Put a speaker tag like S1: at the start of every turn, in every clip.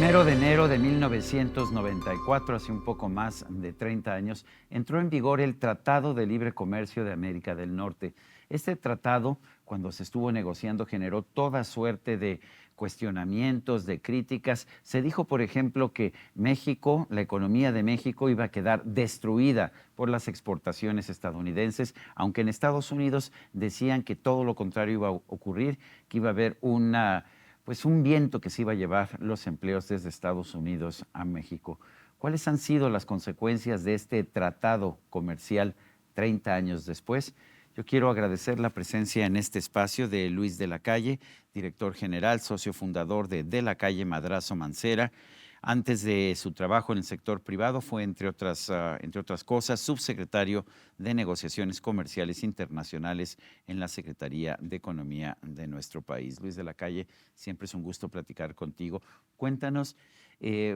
S1: Primero de enero de 1994, hace un poco más de 30 años, entró en vigor el Tratado de Libre Comercio de América del Norte. Este tratado, cuando se estuvo negociando, generó toda suerte de cuestionamientos, de críticas. Se dijo, por ejemplo, que México, la economía de México iba a quedar destruida por las exportaciones estadounidenses, aunque en Estados Unidos decían que todo lo contrario iba a ocurrir, que iba a haber un viento que se iba a llevar los empleos desde Estados Unidos a México. ¿Cuáles han sido las consecuencias de este tratado comercial 30 años después? Yo quiero agradecer la presencia en este espacio de Luis de la Calle, director general, socio fundador de la Calle Madrazo Mancera. Antes de su trabajo en el sector privado fue, entre otras cosas, subsecretario de Negociaciones Comerciales Internacionales en la Secretaría de Economía de nuestro país. Luis de la Calle, siempre es un gusto platicar contigo. Cuéntanos,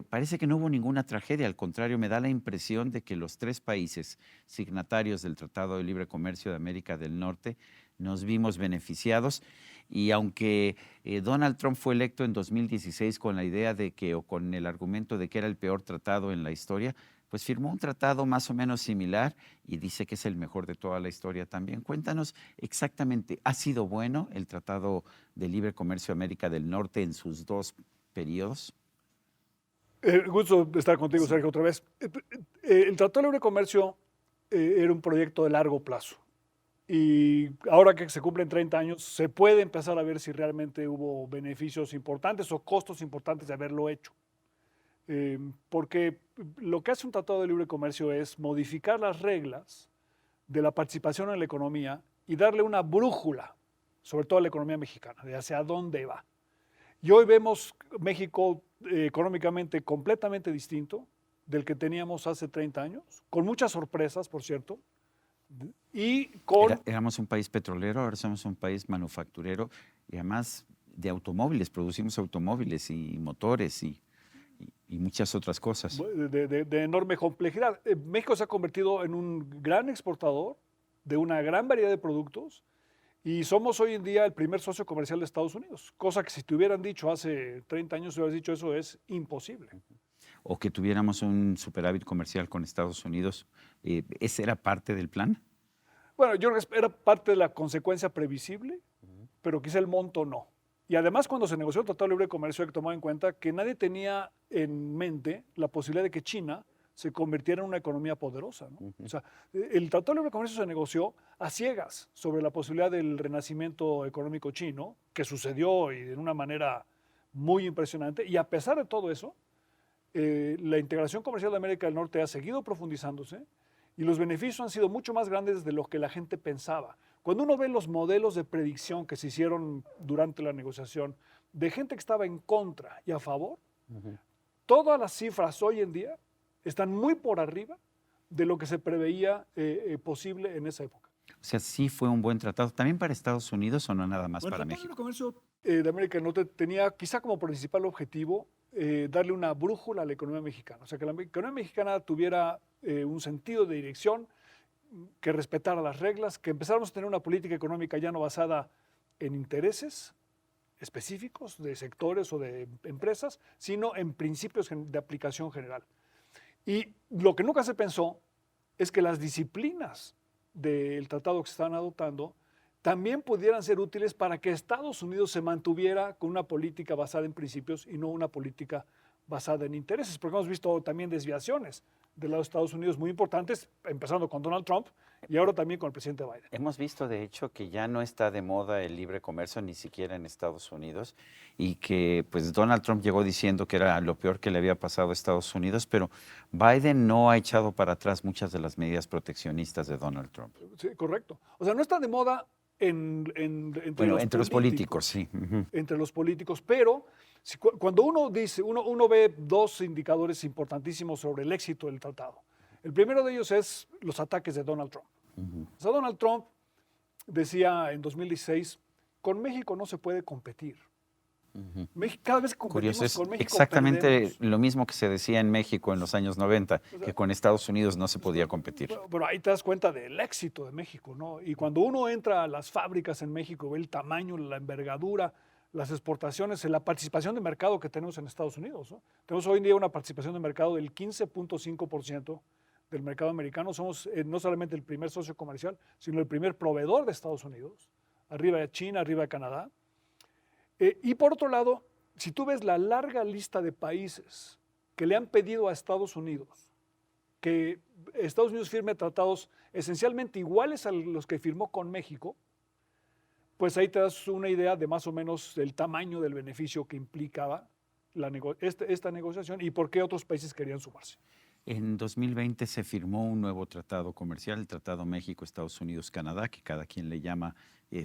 S1: parece que no hubo ninguna tragedia, al contrario, me da la impresión de que los tres países signatarios del Tratado de Libre Comercio de América del Norte nos vimos beneficiados. Y aunque Donald Trump fue electo en 2016 con la idea de que, o con el argumento de que era el peor tratado en la historia, pues firmó un tratado más o menos similar y dice que es el mejor de toda la historia también. Cuéntanos exactamente, ¿ha sido bueno el Tratado de Libre Comercio de América del Norte en sus dos periodos?
S2: Gusto estar contigo,
S1: Sí.
S2: Sergio, otra vez. El Tratado de Libre Comercio era un proyecto de largo plazo. Y ahora que se cumplen 30 años, se puede empezar a ver si realmente hubo beneficios importantes o costos importantes de haberlo hecho. Porque lo que hace un Tratado de Libre Comercio es modificar las reglas de la participación en la economía y darle una brújula, sobre todo a la economía mexicana, de hacia dónde va. Y hoy vemos México económicamente completamente distinto del que teníamos hace 30 años, con muchas sorpresas, por cierto, y con...
S1: Éramos un país petrolero, ahora somos un país manufacturero y además de automóviles, producimos automóviles y motores y muchas otras cosas.
S2: De enorme complejidad. México se ha convertido en un gran exportador de una gran variedad de productos y somos hoy en día el primer socio comercial de Estados Unidos, cosa que si te hubieran dicho hace 30 años, te hubieras dicho eso es imposible.
S1: O que tuviéramos un superávit comercial con Estados Unidos. ¿Ese era parte del plan?
S2: Bueno, yo creo que era parte de la consecuencia previsible, pero quizá el monto no. Y además, cuando se negoció el Tratado de Libre Comercio, hay que tomar en cuenta que nadie tenía en mente la posibilidad de que China se convirtiera en una economía poderosa, ¿no? O sea, el Tratado de Libre Comercio se negoció a ciegas sobre la posibilidad del renacimiento económico chino, que sucedió y de una manera muy impresionante. Y a pesar de todo eso, la integración comercial de América del Norte ha seguido profundizándose y los beneficios han sido mucho más grandes de lo que la gente pensaba. Cuando uno ve los modelos de predicción que se hicieron durante la negociación de gente que estaba en contra y a favor, todas las cifras hoy en día están muy por arriba de lo que se preveía posible en esa época.
S1: O sea, sí fue un buen tratado. ¿También para Estados Unidos o no nada más
S2: Bueno,
S1: para
S2: el Tratado de
S1: México?
S2: Comercio de América del Norte tenía quizá como principal objetivo darle una brújula a la economía mexicana. O sea, que la economía mexicana tuviera un sentido de dirección, que respetara las reglas, que empezáramos a tener una política económica ya no basada en intereses específicos de sectores o de empresas, sino en principios de aplicación general. Y lo que nunca se pensó es que las disciplinas del tratado que se están adoptando también pudieran ser útiles para que Estados Unidos se mantuviera con una política basada en principios y no una política basada en intereses, porque hemos visto también desviaciones del lado de Estados Unidos muy importantes, empezando con Donald Trump y ahora también con el presidente Biden.
S1: Hemos visto, de hecho, que ya no está de moda el libre comercio ni siquiera en Estados Unidos y que pues Donald Trump llegó diciendo que era lo peor que le había pasado a Estados Unidos, pero Biden no ha echado para atrás muchas de las medidas proteccionistas de Donald Trump.
S2: Sí, correcto. O sea, no está de moda
S1: Bueno, entre los políticos, sí.
S2: Entre los políticos, pero cuando uno dice, uno ve dos indicadores importantísimos sobre el éxito del tratado. El primero de ellos es los ataques de Donald Trump. O sea, Donald Trump decía en 2016, con México no se puede competir. Cada vez que competimos
S1: Curioso, es
S2: con México
S1: exactamente
S2: perdemos.
S1: lo mismo que se decía en México en los años 90, que con Estados Unidos no se podía competir.
S2: Bueno, ahí te das cuenta del éxito de México, ¿no? Y cuando uno entra a las fábricas en México, ve el tamaño, la envergadura, las exportaciones, la participación de mercado que tenemos en Estados Unidos, ¿no? Tenemos hoy en día una participación de mercado del 15.5% del mercado americano. Somos no solamente el primer socio comercial, sino el primer proveedor de Estados Unidos, arriba de China, arriba de Canadá. Y por otro lado, si tú ves la larga lista de países que le han pedido a Estados Unidos que Estados Unidos firme tratados esencialmente iguales a los que firmó con México, pues ahí te das una idea de más o menos el tamaño del beneficio que implicaba esta negociación y por qué otros países querían sumarse.
S1: En 2020 se firmó un nuevo tratado comercial, el Tratado México, Estados Unidos, Canadá, que cada quien le llama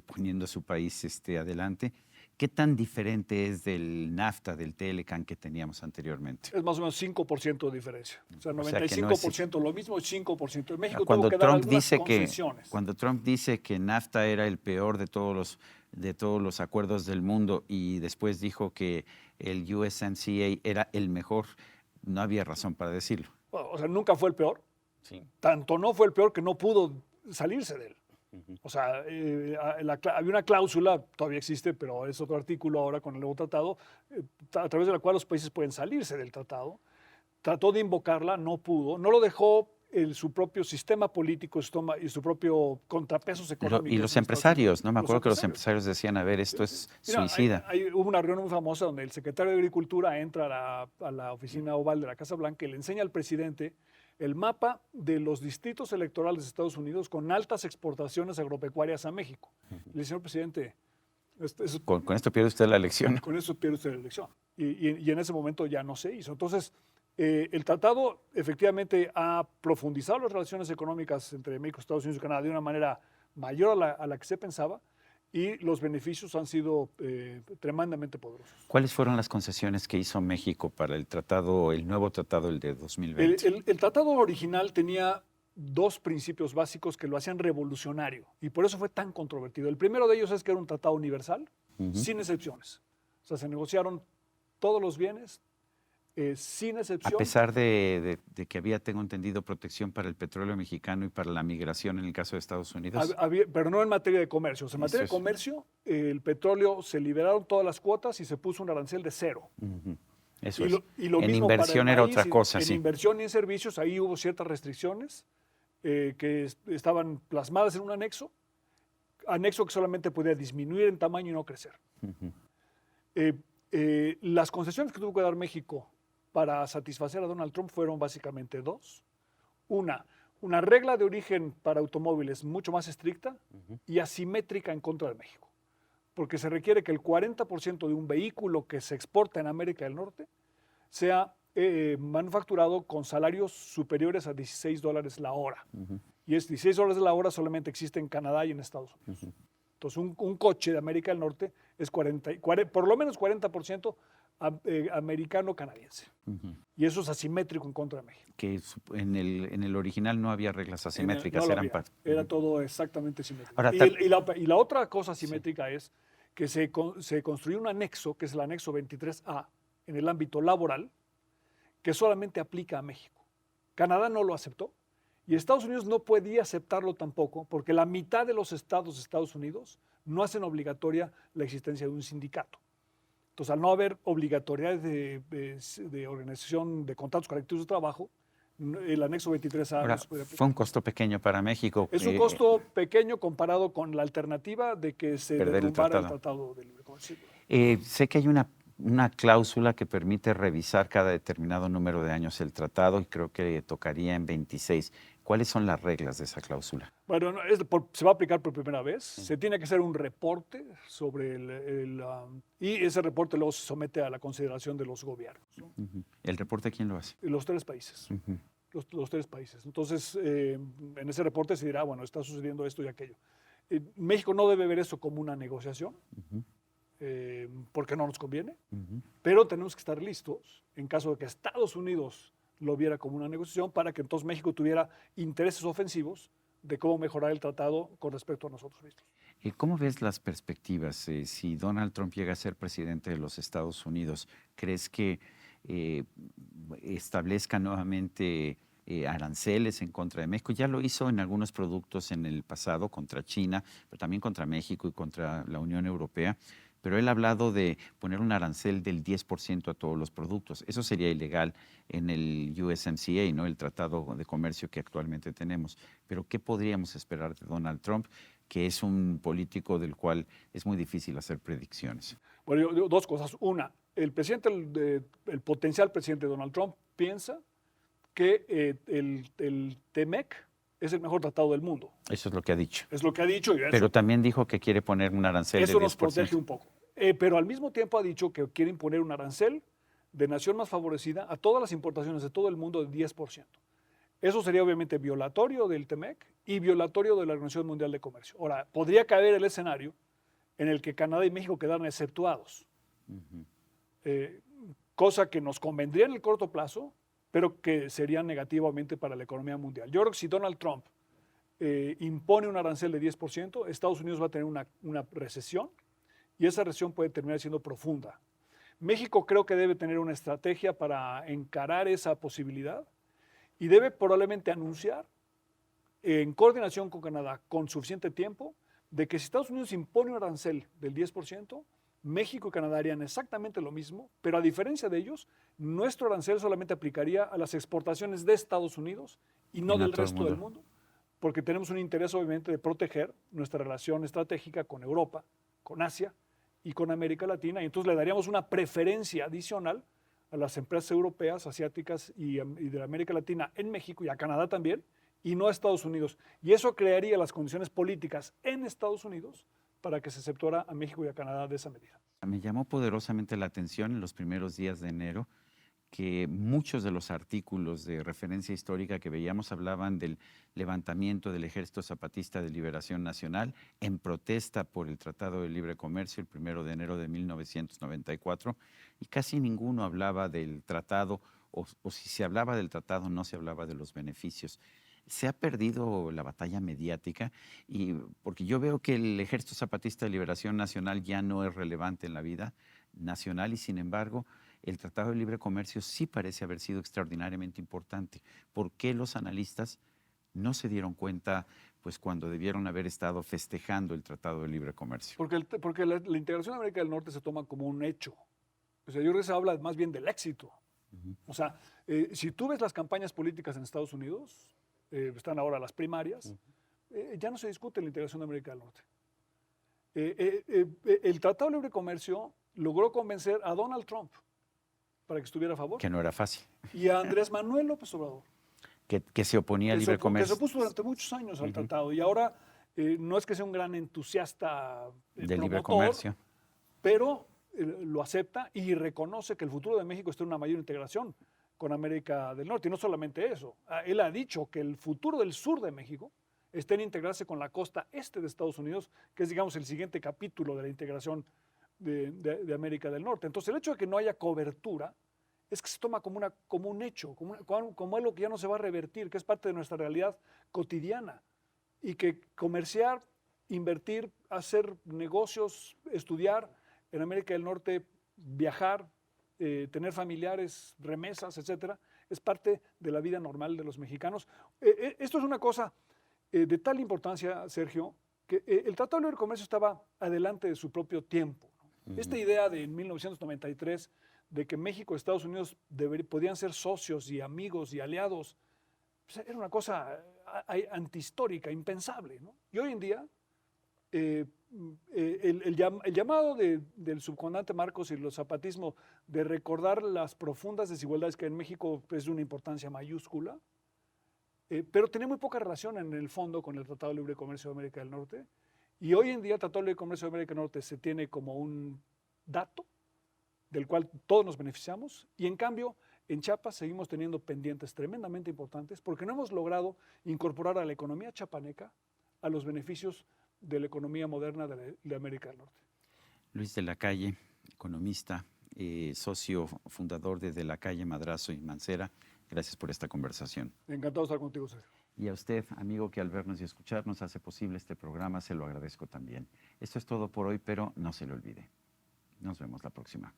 S1: poniendo a su país adelante. ¿Qué tan diferente es del NAFTA, del TLCAN que teníamos anteriormente?
S2: Es más o menos 5% de diferencia. O sea, 95% lo mismo, 5%. En México
S1: Cuando
S2: tuvo que dar
S1: Trump
S2: algunas
S1: dice
S2: concesiones.
S1: cuando Trump dice que NAFTA era el peor de todos los acuerdos del mundo y después dijo que el USMCA era el mejor, no había razón para decirlo.
S2: O sea, nunca fue el peor.
S1: Sí.
S2: Tanto no fue el peor que no pudo salirse de él. O sea, había una cláusula, todavía existe, pero es otro artículo ahora con el nuevo tratado, a través de la cual los países pueden salirse del tratado. Trató de invocarla, no pudo, no lo dejó su propio sistema político y su propio contrapesos económicos.
S1: Y los empresarios, ¿no? Me acuerdo que los empresarios decían, a ver, esto es suicida.
S2: Hubo una reunión muy famosa donde el secretario de Agricultura entra a la oficina oval de la Casa Blanca y le enseña al presidente el mapa de los distritos electorales de Estados Unidos con altas exportaciones agropecuarias a México. Le dice, señor presidente,
S1: con esto pierde usted la elección.
S2: Con eso pierde usted la elección. Y en ese momento ya no se hizo. Entonces, el tratado efectivamente ha profundizado las relaciones económicas entre México, Estados Unidos y Canadá de una manera mayor a la que se pensaba, y los beneficios han sido tremendamente poderosos.
S1: ¿Cuáles fueron las concesiones que hizo México para el nuevo tratado, el de 2020?
S2: El tratado original tenía dos principios básicos que lo hacían revolucionario y por eso fue tan controvertido. El primero de ellos es que era un tratado universal, sin excepciones. O sea, se negociaron todos los bienes, sin excepción.
S1: A pesar de que había, tengo entendido, protección para el petróleo mexicano y para la migración en el caso de Estados Unidos.
S2: Pero no en materia de comercio. O sea, en materia de comercio, el petróleo se liberaron todas las cuotas y se puso un arancel de 0.
S1: Eso es.
S2: Lo
S1: en
S2: mismo
S1: inversión era otra cosa,
S2: sí. En inversión y en servicios, ahí hubo ciertas restricciones que estaban plasmadas en un anexo que solamente podía disminuir en tamaño y no crecer. Las concesiones que tuvo que dar México para satisfacer a Donald Trump fueron básicamente dos. Una regla de origen para automóviles mucho más estricta y asimétrica en contra de México, porque se requiere que el 40% de un vehículo que se exporta en América del Norte sea manufacturado con salarios superiores a $16 la hora. Y es $16 la hora solamente existe en Canadá y en Estados Unidos. Entonces, un coche de América del Norte es por lo menos 40% americano-canadiense. Y eso es asimétrico en contra de México.
S1: Que en el original no había reglas asimétricas.
S2: Era todo exactamente simétrico.
S1: Ahora,
S2: y la otra cosa asimétrica es que se construyó un anexo, que es el anexo 23A, en el ámbito laboral, que solamente aplica a México. Canadá no lo aceptó y Estados Unidos no podía aceptarlo tampoco porque la mitad de los estados de Estados Unidos no hacen obligatoria la existencia de un sindicato. Entonces, al no haber obligatoriedad de organización de contratos colectivos de trabajo, el anexo 23A
S1: ahora,
S2: no se puede aplicar.
S1: fue un costo pequeño para México.
S2: Es un costo pequeño comparado con la alternativa de que se derrumbara el Tratado de Libre Comercio.
S1: Sé que hay una cláusula que permite revisar cada determinado número de años el tratado y creo que tocaría en 26. ¿Cuáles son las reglas de esa cláusula?
S2: Bueno, se va a aplicar por primera vez. Se tiene que hacer un reporte sobre y ese reporte luego se somete a la consideración de los gobiernos, ¿no?
S1: ¿El reporte quién lo hace?
S2: Los tres países. Los tres países. Entonces, en ese reporte se dirá, bueno, está sucediendo esto y aquello. México no debe ver eso como una negociación, porque no nos conviene, pero tenemos que estar listos en caso de que Estados Unidos lo viera como una negociación para que entonces México tuviera intereses ofensivos de cómo mejorar el tratado con respecto a nosotros mismos.
S1: ¿Cómo ves las perspectivas? Si Donald Trump llega a ser presidente de los Estados Unidos, ¿crees que establezca nuevamente aranceles en contra de México? Ya lo hizo en algunos productos en el pasado contra China, pero también contra México y contra la Unión Europea. pero él ha hablado de poner un arancel del 10% a todos los productos. Eso sería ilegal en el USMCA, ¿no? El Tratado de Comercio que actualmente tenemos. Pero ¿qué podríamos esperar de Donald Trump, que es un político del cual es muy difícil hacer predicciones?
S2: Bueno, dos cosas. Una, el potencial presidente Donald Trump piensa que el TEMEC es el mejor tratado del mundo.
S1: Eso es lo que ha dicho.
S2: Es lo que ha dicho.
S1: Pero también dijo que quiere poner un arancel de 10%.
S2: Eso nos protege un poco. Pero al mismo tiempo ha dicho que quiere imponer un arancel de nación más favorecida a todas las importaciones de todo el mundo de 10%. Eso sería obviamente violatorio del TEMEC y violatorio de la Organización Mundial de Comercio. Ahora, podría caer el escenario en el que Canadá y México quedaran exceptuados, cosa que nos convendría en el corto plazo, pero que sería negativamente para la economía mundial. Yo creo que si Donald Trump impone un arancel de 10%, Estados Unidos va a tener una recesión y esa recesión puede terminar siendo profunda. México creo que debe tener una estrategia para encarar esa posibilidad y debe probablemente anunciar, en coordinación con Canadá, con suficiente tiempo, de que si Estados Unidos impone un arancel del 10%, México y Canadá harían exactamente lo mismo, pero a diferencia de ellos, nuestro arancel solamente aplicaría a las exportaciones de Estados Unidos y no del resto del mundo, porque tenemos un interés obviamente de proteger nuestra relación estratégica con Europa, con Asia y con América Latina, y entonces le daríamos una preferencia adicional a las empresas europeas, asiáticas y de América Latina en México y a Canadá también, y no a Estados Unidos. Y eso crearía las condiciones políticas en Estados Unidos para que se exceptuara a México y a Canadá de esa medida.
S1: Me llamó poderosamente la atención en los primeros días de enero que muchos de los artículos de referencia histórica que veíamos hablaban del levantamiento del Ejército Zapatista de Liberación Nacional en protesta por el Tratado de Libre Comercio el 1 de enero de 1994, y casi ninguno hablaba del tratado, o si se hablaba del tratado no se hablaba de los beneficios. Se ha perdido la batalla mediática, y porque yo veo que el Ejército Zapatista de Liberación Nacional ya no es relevante en la vida nacional, y sin embargo el Tratado de Libre Comercio sí parece haber sido extraordinariamente importante. ¿Por qué los analistas no se dieron cuenta pues, cuando debieron haber estado festejando el Tratado de Libre Comercio?
S2: Porque la integración de América del Norte se toma como un hecho. O sea, yo creo que se habla más bien del éxito. O sea, si tú ves las campañas políticas en Estados Unidos, están ahora las primarias, ya no se discute la integración de América del Norte. El Tratado de Libre Comercio logró convencer a Donald Trump para que estuviera a favor.
S1: Que no era fácil.
S2: Y a Andrés Manuel López Obrador.
S1: Que se oponía al libre comercio.
S2: Que se opuso durante muchos años al tratado. Y ahora no es que sea un gran entusiasta
S1: del libre comercio,
S2: pero lo acepta y reconoce que el futuro de México está en una mayor integración con América del Norte. Y no solamente eso. Él ha dicho que el futuro del sur de México está en integrarse con la costa este de Estados Unidos, que es, digamos, el siguiente capítulo de la integración de América del Norte. Entonces, el hecho de que no haya cobertura es que se toma como un hecho, como algo que ya no se va a revertir, que es parte de nuestra realidad cotidiana, y que comerciar, invertir, hacer negocios, estudiar en América del Norte, viajar, tener familiares, remesas, etcétera, es parte de la vida normal de los mexicanos. Esto es una cosa de tal importancia, Sergio, que el Tratado de Libre Comercio estaba adelante de su propio tiempo. Esta idea de 1993 de que México y Estados Unidos podían ser socios y amigos y aliados, pues era una cosa antihistórica, impensable, ¿no? Y hoy en día, el llamado del subcomandante Marcos y el zapatismo de recordar las profundas desigualdades que hay en México es de una importancia mayúscula, pero tiene muy poca relación en el fondo con el Tratado de Libre Comercio de América del Norte. Y hoy en día el Tratado de Libre Comercio de América del Norte se tiene como un dato del cual todos nos beneficiamos, y en cambio en Chiapas seguimos teniendo pendientes tremendamente importantes porque no hemos logrado incorporar a la economía chiapaneca a los beneficios de la economía moderna de América del Norte.
S1: Luis de la Calle, economista, socio fundador de la Calle, Madrazo y Mancera, gracias por esta conversación.
S2: Encantado de estar contigo, Sergio.
S1: Y a usted, amigo, que al vernos y escucharnos hace posible este programa, se lo agradezco también. Esto es todo por hoy, pero no se lo olvide. Nos vemos la próxima.